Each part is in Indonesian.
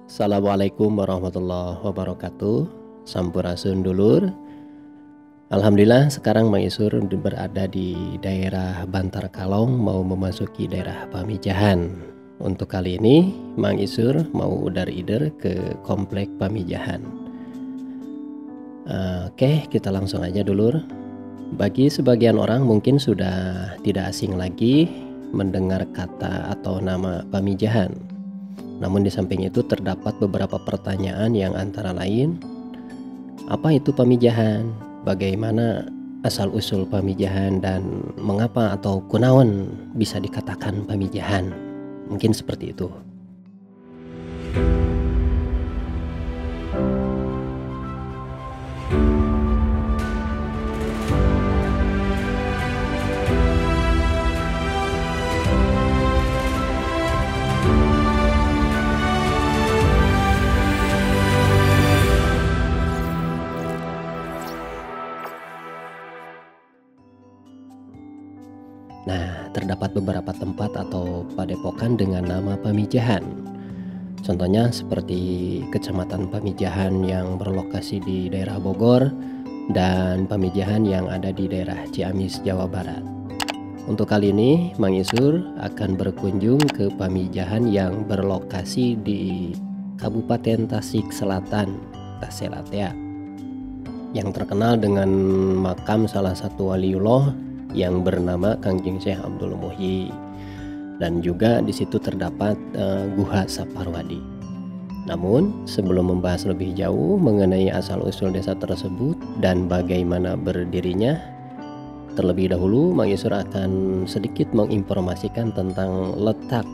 Assalamualaikum warahmatullahi wabarakatuh. Sampurasun dulur. Alhamdulillah sekarang Mang Isur berada di daerah Bantar Kalong, mau memasuki daerah Pamijahan. Untuk kali ini Mang Isur mau udar-ider ke komplek Pamijahan. Oke, kita langsung aja dulur. Bagi sebagian orang mungkin sudah tidak asing lagi mendengar kata atau nama Pamijahan. Namun di samping itu terdapat beberapa pertanyaan yang antara lain, apa itu Pamijahan? Bagaimana asal-usul Pamijahan dan mengapa atau kunaon bisa dikatakan Pamijahan? Mungkin seperti itu. Nah, terdapat beberapa tempat atau padepokan dengan nama Pamijahan. Contohnya seperti Kecamatan Pamijahan yang berlokasi di daerah Bogor dan Pamijahan yang ada di daerah Ciamis, Jawa Barat. Untuk kali ini Mang Isur akan berkunjung ke Pamijahan yang berlokasi di Kabupaten Tasik Selatan, Taselatea, yang terkenal dengan makam salah satu waliullah yang bernama Kangjeng Syekh Abdul Muhyi, dan juga di situ terdapat Guha Saparwadi. Namun sebelum membahas lebih jauh mengenai asal-usul desa tersebut dan bagaimana berdirinya, terlebih dahulu Mang Isur akan sedikit menginformasikan tentang letak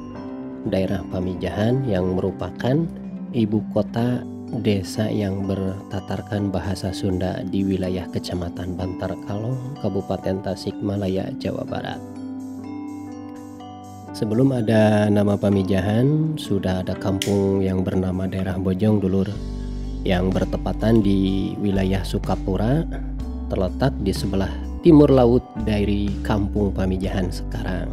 daerah Pamijahan yang merupakan ibu kota desa yang bertatarkan bahasa Sunda di wilayah Kecamatan Bantar Kalong, Kabupaten Tasikmalaya, Jawa Barat. Sebelum ada nama Pamijahan, sudah ada kampung yang bernama daerah Bojong dulur, yang bertepatan di wilayah Sukapura, terletak di sebelah timur laut dari kampung Pamijahan sekarang.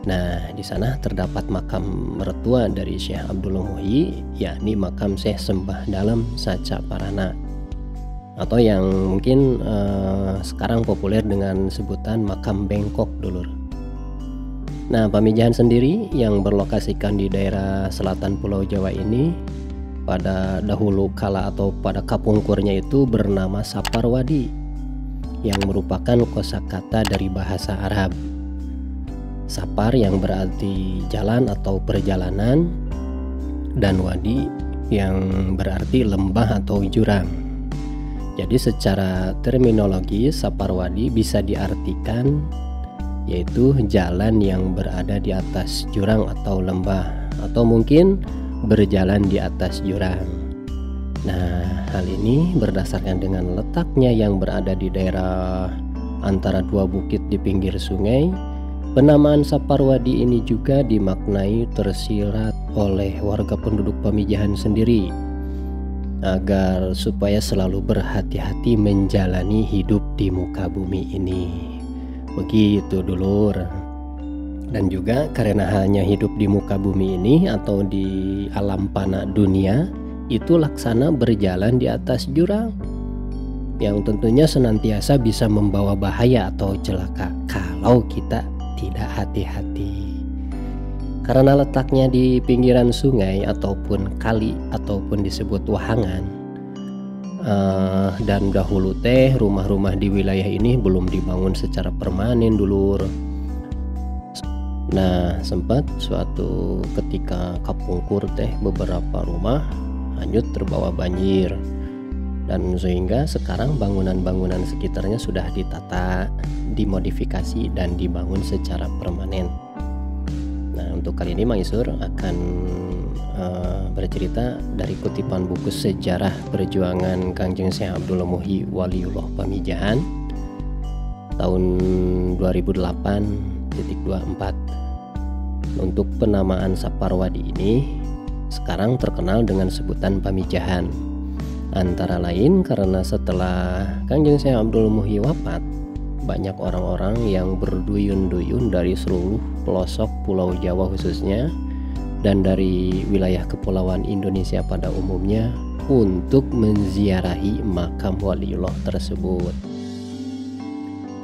Nah, di sana terdapat makam mertua dari Syekh Abdul Muhyi, yakni makam Syekh Sembah Dalam Saca Parana, atau yang mungkin sekarang populer dengan sebutan makam Bengkok dulur. Nah, Pamijahan sendiri yang berlokasikan di daerah selatan Pulau Jawa ini pada dahulu kala atau pada kapungkurnya itu bernama Saparwadi, yang merupakan kosakata dari bahasa Arab. Sapar yang berarti jalan atau perjalanan, dan wadi yang berarti lembah atau jurang. Jadi secara terminologi Saparwadi bisa diartikan yaitu jalan yang berada di atas jurang atau lembah, atau mungkin berjalan di atas jurang. Nah, hal ini berdasarkan dengan letaknya yang berada di daerah antara dua bukit di pinggir sungai. Penamaan Saparwadi ini juga dimaknai tersirat oleh warga penduduk Pamijahan sendiri agar supaya selalu berhati-hati menjalani hidup di muka bumi ini. Begitu dulur. Dan juga karena hanya hidup di muka bumi ini atau di alam fana dunia, itu laksana berjalan di atas jurang yang tentunya senantiasa bisa membawa bahaya atau celaka kalau kita tidak hati-hati. Karena letaknya di pinggiran sungai ataupun kali ataupun disebut wahangan, dan dahulu teh rumah-rumah di wilayah ini belum dibangun secara permanen dulur. Nah, sempat suatu ketika kapungkur teh beberapa rumah hanyut terbawa banjir, dan sehingga sekarang bangunan-bangunan sekitarnya sudah ditata, dimodifikasi dan dibangun secara permanen. Nah, untuk kali ini Mang Isur akan bercerita dari kutipan buku sejarah perjuangan Kangjeng Syekh Abdul Muhyi Waliullah Pamijahan tahun 2008.24. Untuk penamaan Saparwadi ini sekarang terkenal dengan sebutan Pamijahan, antara lain karena setelah Kangjeng Syekh Abdul Muhyi wafat, banyak orang-orang yang berduyun-duyun dari seluruh pelosok Pulau Jawa khususnya dan dari wilayah kepulauan Indonesia pada umumnya untuk menziarahi makam waliullah tersebut.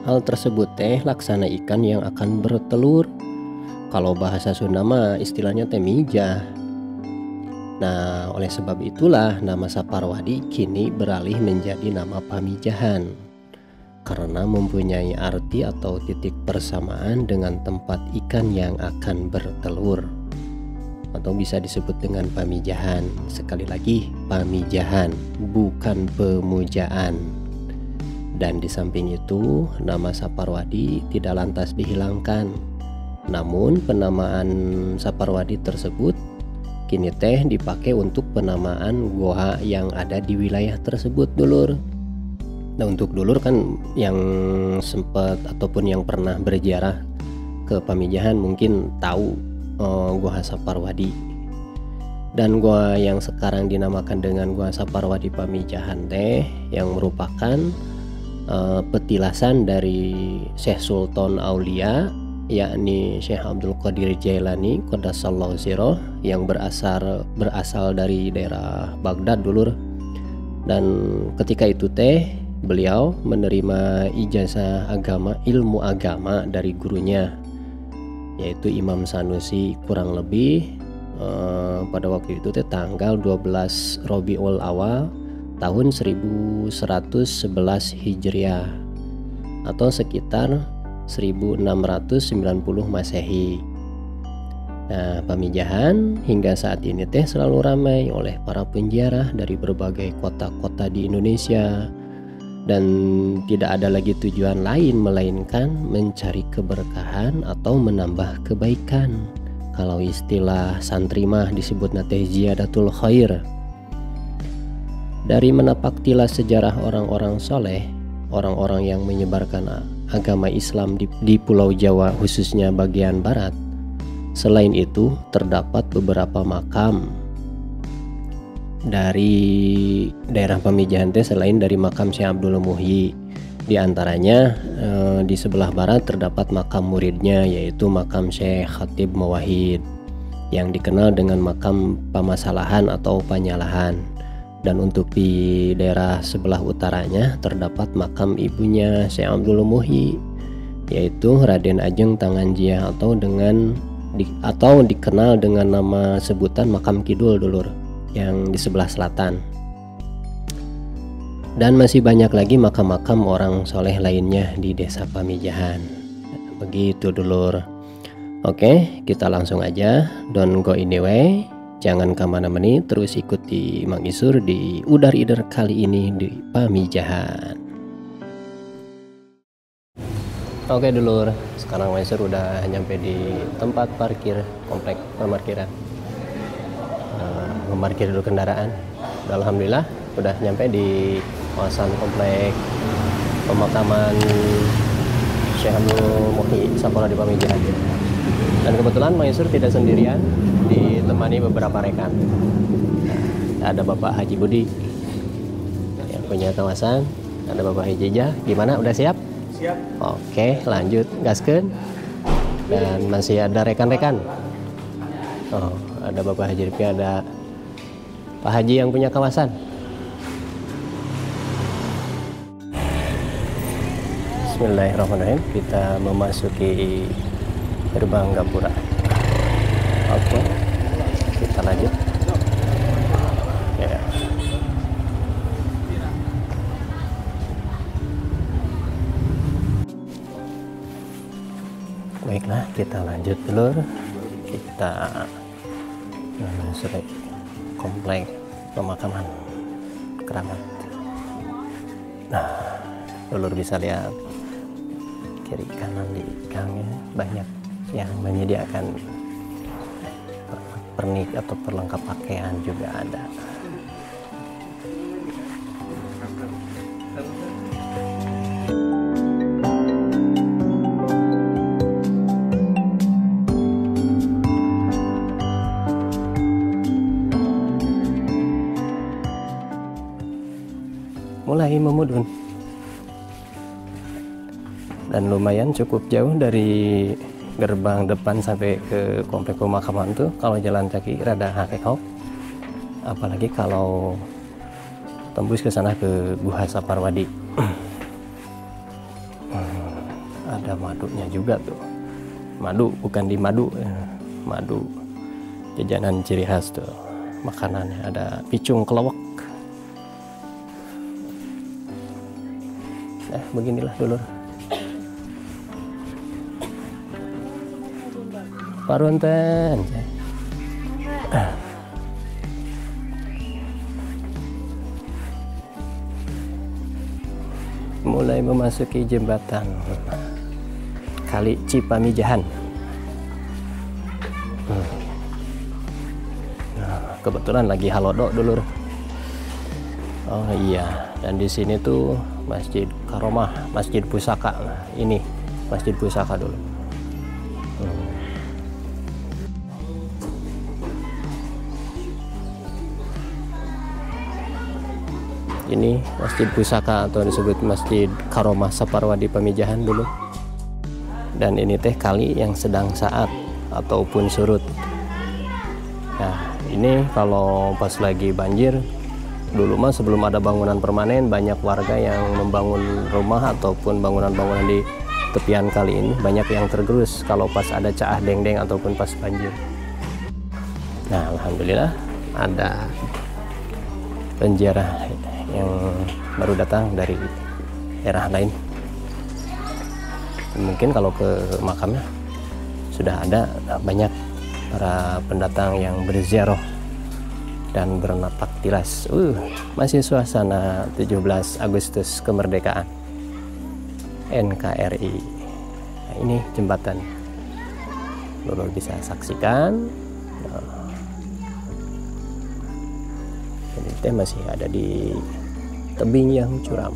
Hal tersebut laksana ikan yang akan bertelur. Kalau bahasa Sunda mah istilahnya mijah. Nah, oleh sebab itulah nama Saparwadi kini beralih menjadi nama Pamijahan, karena mempunyai arti atau titik persamaan dengan tempat ikan yang akan bertelur, atau bisa disebut dengan Pamijahan. Sekali lagi, Pamijahan, bukan pemujaan. Dan di samping itu, nama Saparwadi tidak lantas dihilangkan. Namun penamaan Saparwadi tersebut kini dipakai untuk penamaan goa yang ada di wilayah tersebut, dulur. Nah, untuk dulur kan yang sempat ataupun yang pernah berziarah ke Pamijahan mungkin tahu Goa Saparwadi. Dan goa yang sekarang dinamakan dengan Goa Saparwadi Pamijahan yang merupakan petilasan dari Syekh Sultan Aulia, yakni Syekh Abdul Qadir Jailani Qaddasallahu sirroh, yang berasal dari daerah Baghdad, dulur. Dan ketika itu beliau menerima ijazah ilmu agama dari gurunya, yaitu Imam Sanusi, kurang lebih pada waktu itu tanggal 12 Rabiul Awal tahun 1111 Hijriah atau sekitar 1690 Masehi. Nah, Pamijahan hingga saat ini selalu ramai oleh para penziarah dari berbagai kota-kota di Indonesia, dan tidak ada lagi tujuan lain melainkan mencari keberkahan atau menambah kebaikan. Kalau istilah santri mah disebut ziyadatul khair. Dari menapak tilas sejarah orang-orang soleh, orang-orang yang menyebarkan agama Islam di Pulau Jawa, khususnya bagian barat, selain itu terdapat beberapa makam dari daerah Pamijahan selain dari makam Syekh Abdul Muhyi. Di antaranya di sebelah barat terdapat makam muridnya, yaitu makam Syekh Khatib Mawahid yang dikenal dengan makam Pamasalahan atau Panyalahan. Dan untuk di daerah sebelah utaranya terdapat makam ibunya Syekh Abdul Muhyi, yaitu Raden Ajeng Tanganjiah atau dikenal dengan nama sebutan makam Kidul, dulur, yang di sebelah selatan. Dan masih banyak lagi makam-makam orang soleh lainnya di desa Pamijahan. Begitu, dulur. Oke, kita langsung aja, don't go anyway. Jangan kemana-mana, terus ikuti Mang Isur di Udar Ider kali ini di Pamijahan. Oke, dulur, sekarang Mang Isur udah nyampe di tempat parkir komplek parkiran. Memarkir dulu kendaraan. Alhamdulillah udah nyampe di kawasan komplek pemakaman Syekh Abdul Muhyi Saparwadi di Pamijahan. Dan kebetulan Mang Isur tidak sendirian, ditemani beberapa rekan. Ada Bapak Haji Budi yang punya kawasan, ada Bapak Haji Jah. Gimana, udah siap? Siap. Oke, lanjut gaskeun. Dan masih ada rekan-rekan. Oh, ada Bapak Haji Rifki, ada Pak Haji yang punya kawasan. Bismillahirrahmanirrahim. Kita memasuki gerbang Gapura. Oke, kita lanjut. Ya. Baiklah, kita lanjut dulu. Kita masuk komplek pemakaman keramat. Nah, dulur bisa lihat kiri kanan di gangnya banyak yang menyediakan pernik atau perlengkap pakaian juga ada. Mulai memudun dan lumayan cukup jauh dari gerbang depan sampai ke komplek pemakaman tuh kalau jalan kaki rada hakekok, apalagi kalau tembus ke sana ke Guha Saparwadi. Ada madunya juga tuh, madu bukan di madu, madu jajanan ciri khas tuh makanannya, ada picung kelewek. Beginilah dulur. Parunten. Mulai memasuki jembatan Kali Cipamijahan. Nah, kebetulan lagi halodo dulur. Oh iya, dan di sini tuh Masjid Karomah, Masjid Pusaka. Nah, ini Masjid Pusaka dulu. Ini Masjid Pusaka atau disebut Masjid Karomah Saparwadi Pamijahan dulu. Dan ini teh kali yang sedang saat ataupun surut. Nah, ini kalau pas lagi banjir, dulu mah sebelum ada bangunan permanen, banyak warga yang membangun rumah ataupun bangunan-bangunan di tepian kali ini, banyak yang tergerus kalau pas ada caah deng-deng ataupun pas banjir. Nah, alhamdulillah ada penziarah yang baru datang dari daerah lain. Mungkin kalau ke makamnya sudah ada banyak para pendatang yang berziarah dan bernapak tilas. Masih suasana 17 Agustus kemerdekaan NKRI. Nah, ini jembatan, Lolo bisa saksikan. Ini teh masih ada di tebing yang curam.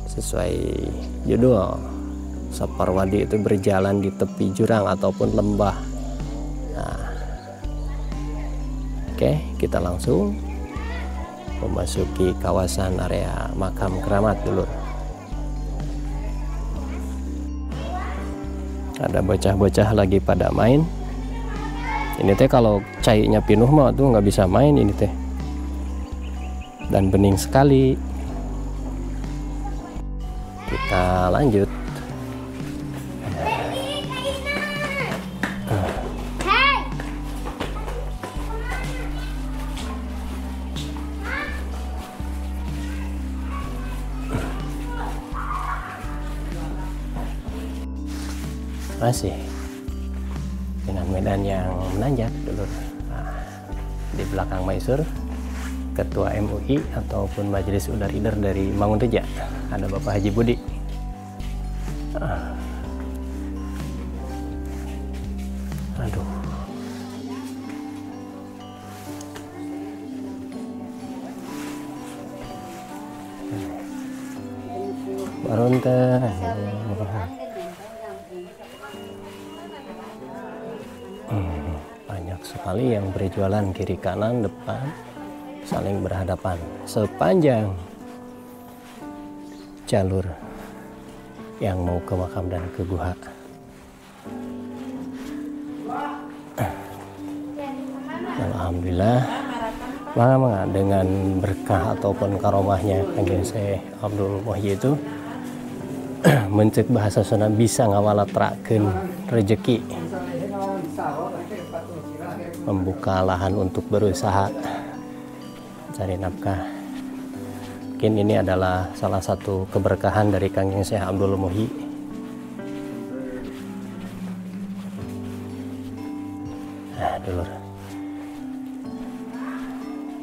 Sesuai judul, Saparwadi itu berjalan di tepi jurang ataupun lembah. Nah, oke, kita langsung memasuki kawasan area makam keramat dulu. Ada bocah-bocah lagi pada main. Ini teh kalau cairnya pinuh mah tuh nggak bisa main ini teh. Dan bening sekali. Kita lanjut. Masih dengan medan yang menanjak dulu. Nah, di belakang Maisur, Ketua MUI ataupun Majelis Ular Leader dari Mangunreja, ada Bapak Haji Budi. Aduh. Barunten. Banyak sekali yang berjualan kiri kanan depan saling berhadapan sepanjang jalur yang mau ke makam dan ke guha. Alhamdulillah mangga dengan berkah ataupun karomahnya Kanjeng Syekh Abdul Muhyi itu mencek bahasa Sunda bisa ngawalatrakeun rezeki, membuka lahan untuk berusaha cari nafkah. Mungkin ini adalah salah satu keberkahan dari Kanjeng Syekh Abdul Muhyi. Nah, dulur,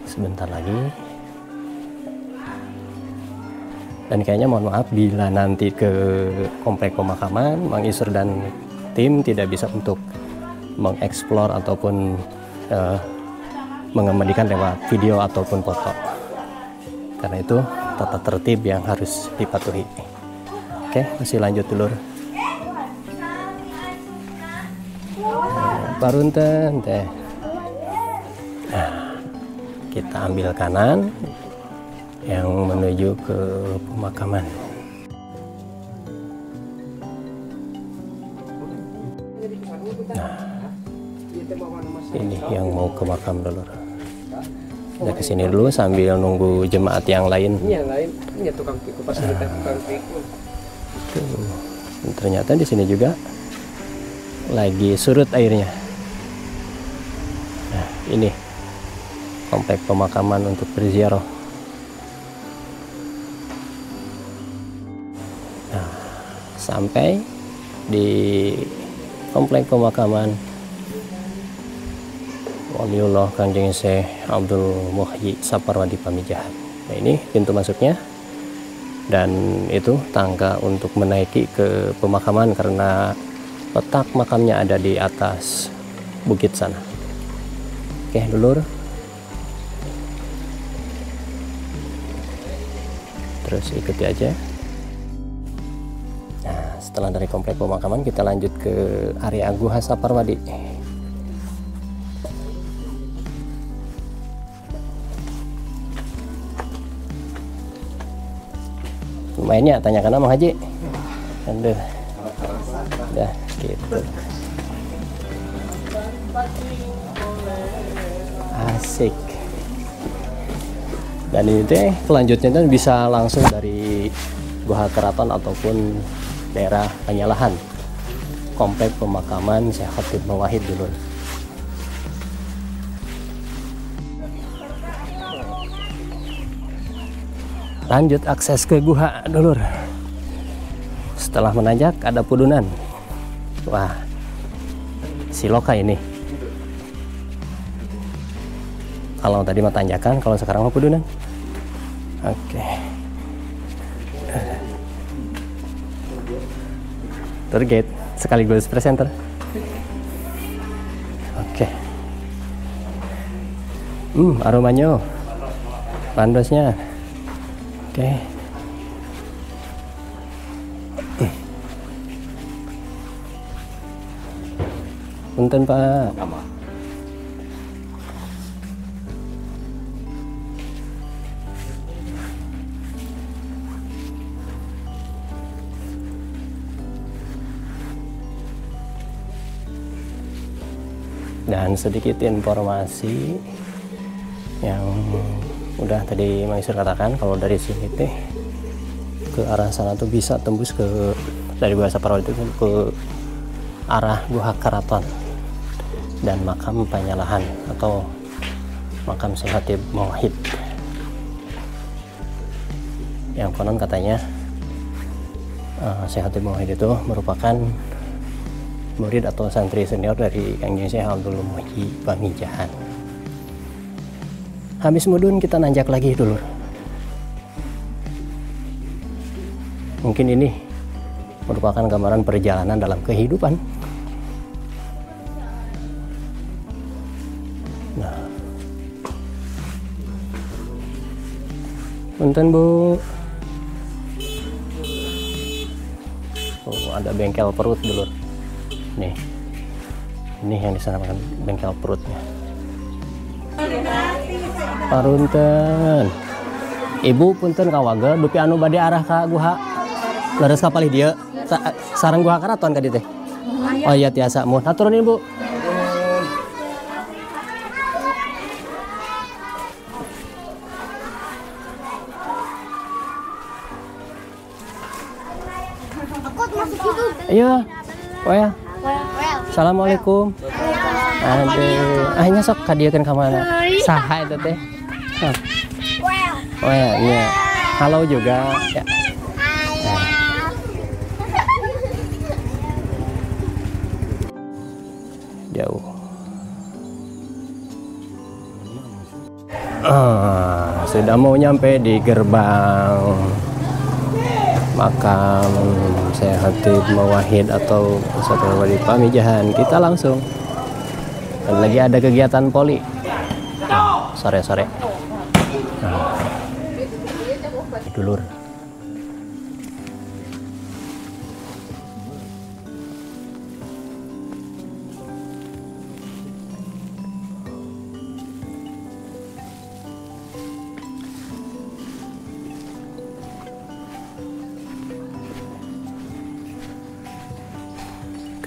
sebentar lagi. Dan kayaknya mohon maaf bila nanti ke komplek pemakaman Mang Isur dan tim tidak bisa untuk mengeksplor ataupun mengembalikan lewat video ataupun foto, karena itu tata tertib yang harus dipatuhi. Oke, masih lanjut dulur. Parunten teh. Nah, kita ambil kanan yang menuju ke pemakaman. ini yang mau ke makam dulu. Kita kesini dulu sambil nunggu jemaat yang lain. Ini tukang pikul pas kita tukang pikul. Ternyata di sini juga lagi surut airnya. Nah, ini komplek pemakaman untuk berziarah. Nah, sampai di komplek pemakaman Waliullah Kanjeng Syekh Abdul Muhyi Saparwadi Pamijahan. Nah, ini pintu masuknya, dan itu tangga untuk menaiki ke pemakaman karena letak makamnya ada di atas bukit sana. Oke, dulur. Terus ikuti aja. Nah, setelah dari komplek pemakaman kita lanjut ke area Guha Saparwadi. Lumayan ya, tanyakan sama Haji. Aduh. Udah gitu. Asik. Dan ini teh selanjutnya kan bisa langsung dari Guha Keraton ataupun daerah Penyalahan. Komplek pemakaman Syekh Khatib Mawahid dulu. Lanjut akses ke guha dulur. Setelah menanjak ada pudunan. Wah, siloka ini. Kalau tadi mah tanjakan, kalau sekarang mah pudunan. Oke. Tour guide sekaligus presenter. Oke. Aromanya, pandosnya. Oke. Punten Pak. Dan sedikit informasi yang udah tadi Maisur katakan, kalau dari sini teh ke arah sana tuh bisa tembus ke dari Guha Saparwadi itu ke arah Guha Keraton dan makam Penyalahan atau makam Syekh Khatib Mawahid. Yang konon katanya Syekh Khatib Mawahid itu merupakan murid atau santri senior dari Kanjeng Syekh Abdul Muhyi Pamijahan. Habis mudun kita nanjak lagi dulu. Mungkin ini merupakan gambaran perjalanan dalam kehidupan. Nah, punten Bu. Oh, ada bengkel perut dulu. Nih, ini yang disamakan bengkel perutnya. Parunten. Ibu punten kawaga dupi anu bade arah ka guha. Leres ka palih dieu. Sareng Guha Keraton ka dieu teh. Oh iya tiasa mun. Haturunin Bu. Iya. Oh ya. Assalamualaikum. Aduh, ahnya sok kadiekeun ka mana? Saha eta teh? Oh ya, iya. Halo juga. Ya. Jauh. Sudah mau nyampe di gerbang makam Syekh Khatib Mawahid atau Saparwadi Pamijahan. Kita langsung. Dan lagi ada kegiatan poli sore-sore. Dulur.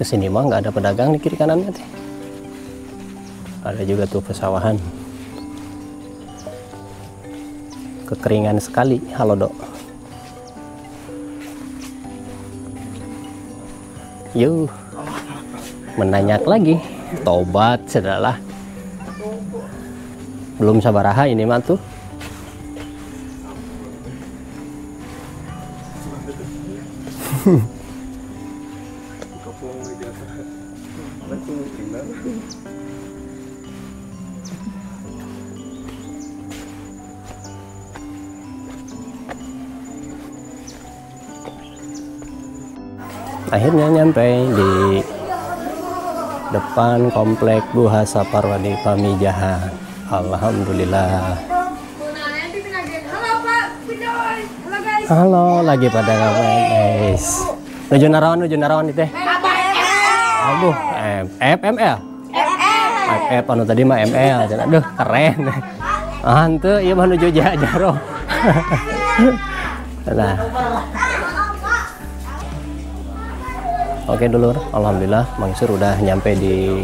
Kesini mah nggak ada pedagang di kiri kanannya teh. Ada juga tuh pesawahan. Kekeringan sekali. Halo dok. Yuk, menanyak lagi. Tobat sudahlah. Belum sabaraha ini mah tuh. Akhirnya nyampe di depan komplek Guha Saparwadi Pamijahan. Alhamdulillah. Halo, lagi pada ngapain guys? Nuju narawan itu teh. Aduh, FML. FF anu tadi mah ML. Aduh, keren. Hanteu ieu mah nuju Jaro. Nah. Oke dulur, alhamdulillah Mang Isur udah nyampe di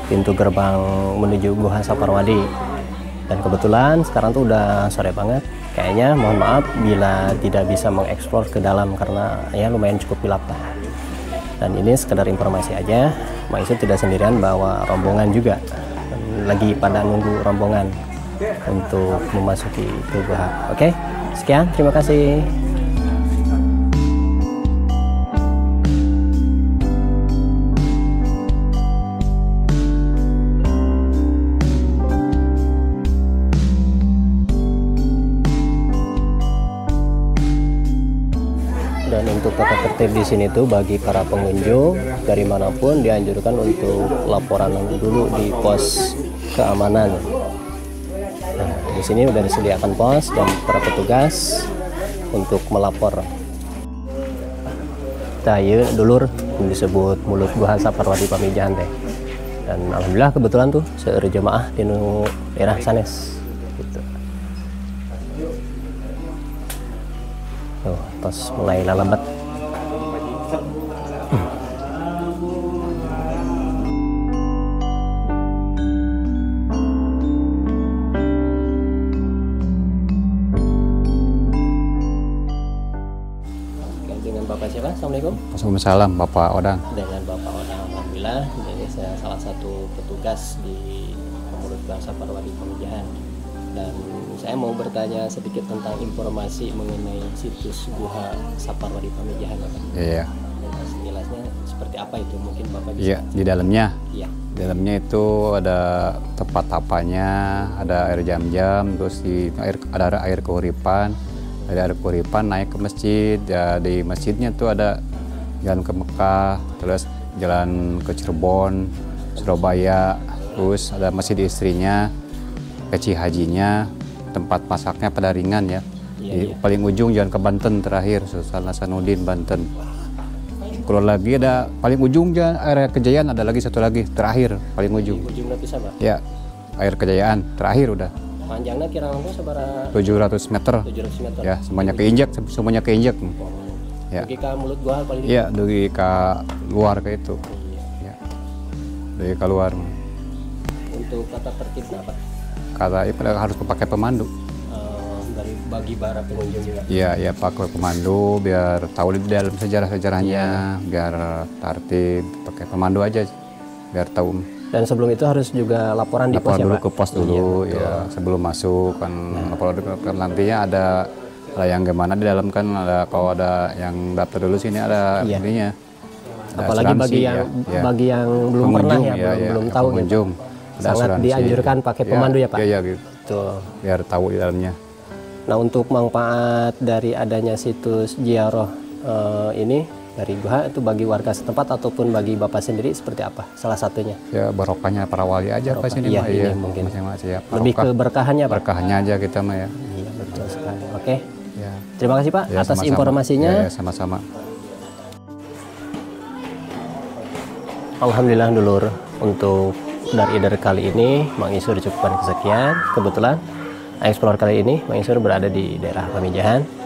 pintu gerbang menuju Guha Saparwadi. Dan kebetulan sekarang tuh udah sore banget. Kayaknya mohon maaf bila tidak bisa mengeksplor ke dalam karena ya lumayan cukup gelap lah. Dan ini sekedar informasi aja, Mang Isur tidak sendirian, bawa rombongan juga. Lagi pada nunggu rombongan untuk memasuki ke Guha. Oke, sekian, terima kasih. Dan untuk tata tertib di sini tuh bagi para pengunjung dari manapun dianjurkan untuk laporan dulu di pos keamanan. Nah, di sini udah disediakan pos dan para petugas untuk melapor. Tayu dulur disebut mulut Guha Saparwadi Pamijahan teh. Dan alhamdulillah kebetulan tuh seueur jemaah di daerah sanes gitu. Tuh, tos mulai lalabat. Dengan Bapak siapa? Assalamualaikum. Waalaikumsalam, Bapak Odang. Dengan Bapak Odang, alhamdulillah. Jadi saya salah satu petugas di Mulut Guha Saparwadi Pamijahan. Dan saya mau bertanya sedikit tentang informasi mengenai situs Guha Saparwadi Pamijahan, Bapak. Iya. Jelasnya seperti apa itu? Mungkin Bapak bisa. Iya, di dalamnya. Iya. Di dalamnya itu ada tempat tapanya, ada air jam-jam, terus ada air keuripan. Dari air keuripan naik ke masjid. Ya, di masjidnya tuh ada jalan ke Mekah, terus jalan ke Cirebon, Surabaya, terus ada masjid istrinya, peci hajinya, tempat masaknya Padaringan ya. Di paling ujung jalan ke Banten terakhir, Sultan Hasanuddin Banten. Kalau lagi ada paling ujung jalan area Kejayaan, ada lagi satu lagi terakhir paling ujung. Ujungnya bisa, Pak? Ya, air Kejayaan terakhir udah. Panjangnya kira-kira seberapa? 700 meter. 700 meter. Ya, semuanya keinjak. Ya. Pergi ke mulut Guha paling. Iya, dari ke luar ke itu. Ya. Dari keluar. Untuk tata tertibnya apa? Kata itu harus pakai pemandu. Dari bagi para pengunjung juga. Iya, pakai pemandu biar tahu di dalam sejarah-sejarahnya, biar tertib, pakai pemandu aja biar tahu. Dan sebelum itu harus juga laporan di pos ya, dulu Pak? ke pos dulu, ya sebelum masuk kan. Kalau nantinya ada yang gimana di dalam kan, ada kalau ada yang daftar dulu sini ada ininya. Apalagi bagi yang belum pernah ya, belum tahu gitu. Sangat dianjurkan pakai pemandu ya, Pak? Iya gitu. Biar tahu di dalamnya. Nah, untuk manfaat dari adanya situs ziarah ini dari Guha itu bagi warga setempat ataupun bagi Bapak sendiri seperti apa salah satunya? Ya barokahnya para wali aja Pak sini mah ya. Mungkin ya, lebih ke berkahannya, Pak. Berkahannya aja kita mah ya. Iya, betul sekali. Oke. Ya. Terima kasih, Pak, atas sama-sama. informasinya. Ya, sama-sama. Alhamdulillah dulur, untuk dari kali ini Mang Isur cukupkan kesekian. Kebetulan explore kali ini Mang Isur berada di daerah Pamijahan.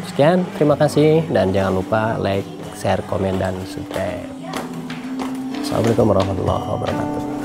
Sekian, terima kasih dan jangan lupa like, share, komen dan subscribe. Assalamualaikum warahmatullahi wabarakatuh.